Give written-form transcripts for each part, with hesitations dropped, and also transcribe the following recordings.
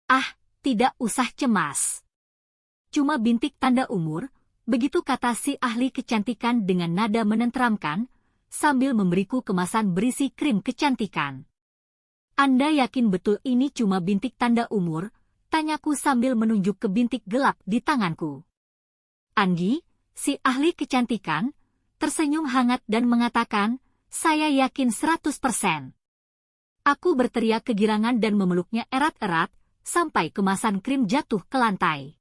Ah, tidak usah cemas. Cuma bintik tanda umur, begitu kata si ahli kecantikan dengan nada menenteramkan, sambil memberiku kemasan berisi krim kecantikan. Anda yakin betul ini cuma bintik tanda umur? Tanyaku sambil menunjuk ke bintik gelap di tanganku. Anggi, si ahli kecantikan, tersenyum hangat dan mengatakan, saya yakin 100%. Aku berteriak kegirangan dan memeluknya erat-erat, sampai kemasan krim jatuh ke lantai.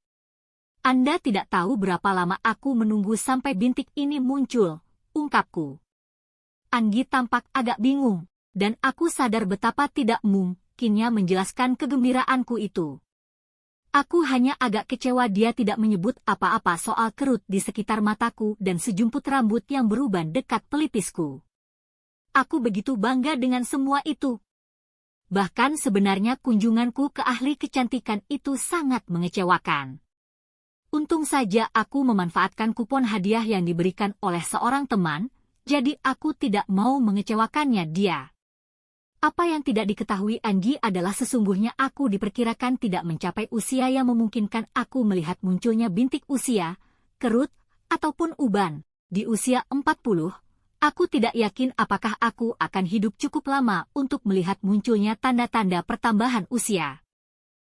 Anda tidak tahu berapa lama aku menunggu sampai bintik ini muncul, ungkapku. Anggi tampak agak bingung, dan aku sadar betapa tidak mungkinnya menjelaskan kegembiraanku itu. Aku hanya agak kecewa dia tidak menyebut apa-apa soal kerut di sekitar mataku dan sejumput rambut yang beruban dekat pelipisku. Aku begitu bangga dengan semua itu. Bahkan sebenarnya kunjunganku ke ahli kecantikan itu sangat mengecewakan. Untung saja aku memanfaatkan kupon hadiah yang diberikan oleh seorang teman, jadi aku tidak mau mengecewakannya dia. Apa yang tidak diketahui Anggi adalah sesungguhnya aku diperkirakan tidak mencapai usia yang memungkinkan aku melihat munculnya bintik usia, kerut, ataupun uban. Di usia 40, aku tidak yakin apakah aku akan hidup cukup lama untuk melihat munculnya tanda-tanda pertambahan usia.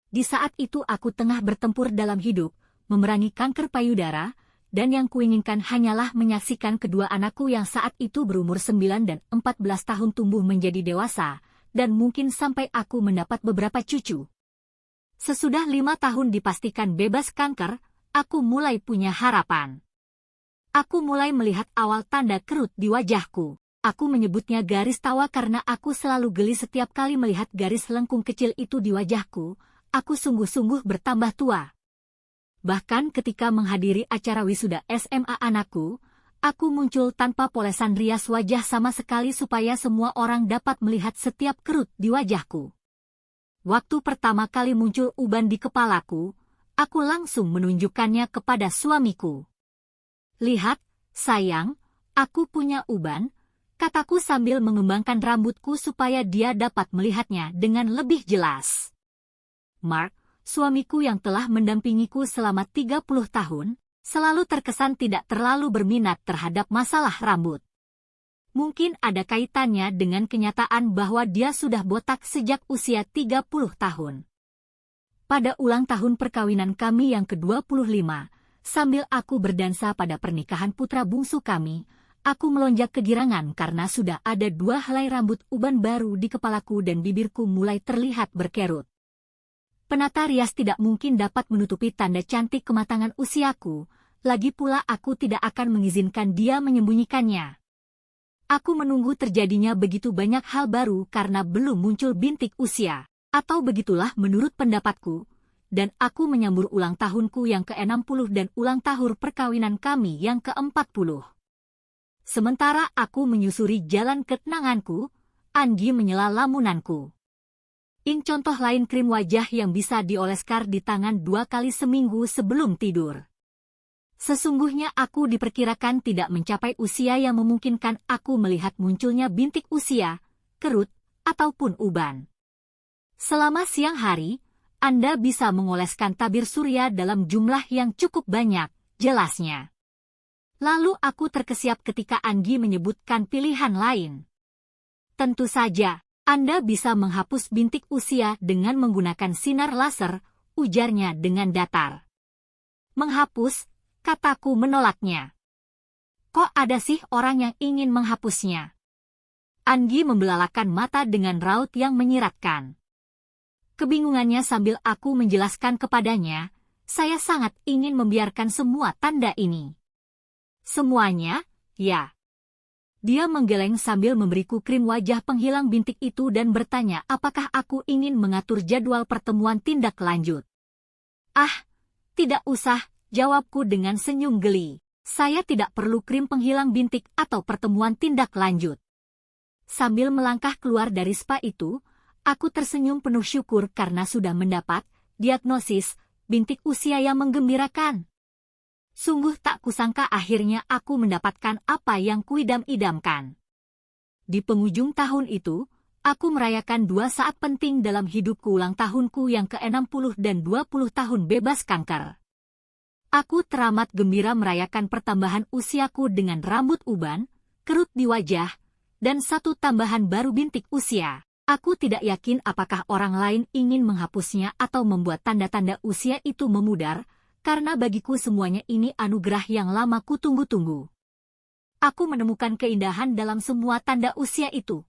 Di saat itu aku tengah bertempur dalam hidup, memerangi kanker payudara, dan yang kuinginkan hanyalah menyaksikan kedua anakku yang saat itu berumur 9 dan 14 tahun tumbuh menjadi dewasa, dan mungkin sampai aku mendapat beberapa cucu. Sesudah 5 tahun dipastikan bebas kanker, aku mulai punya harapan. Aku mulai melihat awal tanda kerut di wajahku. Aku menyebutnya garis tawa karena aku selalu geli setiap kali melihat garis lengkung kecil itu di wajahku. Aku sungguh-sungguh bertambah tua. Bahkan ketika menghadiri acara wisuda SMA anakku, aku muncul tanpa polesan rias wajah sama sekali supaya semua orang dapat melihat setiap kerut di wajahku. Waktu pertama kali muncul uban di kepalaku, aku langsung menunjukkannya kepada suamiku. Lihat, sayang, aku punya uban, kataku sambil mengembangkan rambutku supaya dia dapat melihatnya dengan lebih jelas. Mark, suamiku yang telah mendampingiku selama 30 tahun, selalu terkesan tidak terlalu berminat terhadap masalah rambut. Mungkin ada kaitannya dengan kenyataan bahwa dia sudah botak sejak usia 30 tahun. Pada ulang tahun perkawinan kami yang ke-25, sambil aku berdansa pada pernikahan putra bungsu kami, aku melonjak kegirangan karena sudah ada 2 helai rambut uban baru di kepalaku dan bibirku mulai terlihat berkerut. Penata rias tidak mungkin dapat menutupi tanda cantik kematangan usiaku, lagi pula aku tidak akan mengizinkan dia menyembunyikannya. Aku menunggu terjadinya begitu banyak hal baru karena belum muncul bintik usia, atau begitulah menurut pendapatku, dan aku menyambut ulang tahunku yang ke-60 dan ulang tahun perkawinan kami yang ke-40. Sementara aku menyusuri jalan ketenanganku, Anggi menyela lamunanku. Contoh lain krim wajah yang bisa dioleskan di tangan 2 kali seminggu sebelum tidur. Sesungguhnya aku diperkirakan tidak mencapai usia yang memungkinkan aku melihat munculnya bintik usia, kerut, ataupun uban. Selama siang hari, Anda bisa mengoleskan tabir surya dalam jumlah yang cukup banyak, jelasnya. Lalu aku terkesiap ketika Anggi menyebutkan pilihan lain. Tentu saja. Anda bisa menghapus bintik usia dengan menggunakan sinar laser, ujarnya dengan datar. Menghapus, kataku menolaknya. Kok ada sih orang yang ingin menghapusnya? Anggi membelalakan mata dengan raut yang menyiratkan. Kebingungannya sambil aku menjelaskan kepadanya, saya sangat ingin membiarkan semua tanda ini. Semuanya, ya. Dia menggeleng sambil memberiku krim wajah penghilang bintik itu dan bertanya apakah aku ingin mengatur jadwal pertemuan tindak lanjut. Ah, tidak usah, jawabku dengan senyum geli. Saya tidak perlu krim penghilang bintik atau pertemuan tindak lanjut. Sambil melangkah keluar dari spa itu, aku tersenyum penuh syukur karena sudah mendapat diagnosis bintik usia yang menggembirakan. Sungguh tak kusangka akhirnya aku mendapatkan apa yang kuidam-idamkan. Di penghujung tahun itu, Aku merayakan 2 saat penting dalam hidupku, ulang tahunku yang ke-60 dan 20 tahun bebas kanker. Aku teramat gembira merayakan pertambahan usiaku dengan rambut uban, kerut di wajah, dan 1 tambahan baru bintik usia. Aku tidak yakin apakah orang lain ingin menghapusnya atau membuat tanda-tanda usia itu memudar, karena bagiku semuanya ini anugerah yang lama kutunggu-tunggu. Aku menemukan keindahan dalam semua tanda usia itu.